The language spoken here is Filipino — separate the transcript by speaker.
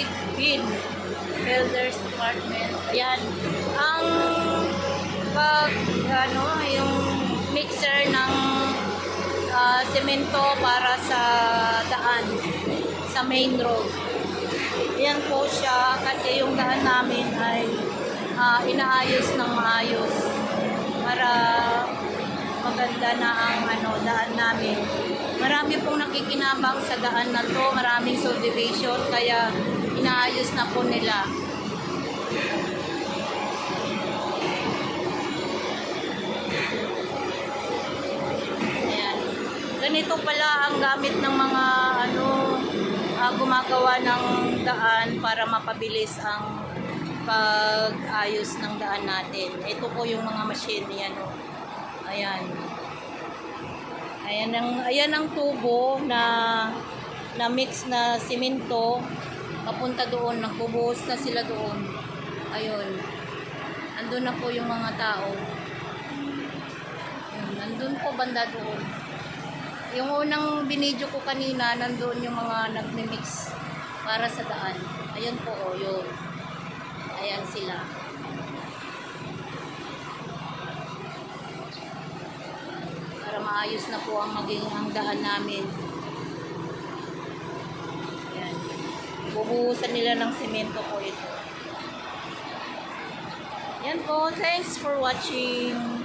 Speaker 1: Big Bin Builders Department. Ayan. Ang yung mixer ng semento para sa daan, sa main road. Ayan po siya kasi yung daan namin ay inaayos ng maayos para maganda na ang daan namin. Marami pong nakikinabang sa daan na to, maraming subdivision, kaya inaayos na po nila. Ayan. Ganito pala ang gamit ng mga gumagawa ng daan para mapabilis ang pag-ayos ng daan natin. Ito po yung mga machine yan. Ayan. Ayan ang tubo na mix na simento papunta doon, nagbubuhos na sila doon. Ayun. Andun na po yung mga tao. Ayun, nandun po banda doon. Yung unang binidyo ko kanina, nandun yung mga nagmi-mix para sa daan. Ayan po, yun. Ayan sila. Para maayos na po ang ang daan namin. Ayan. Bubuhusan nila ng semento po ito. Yan po. Thanks for watching.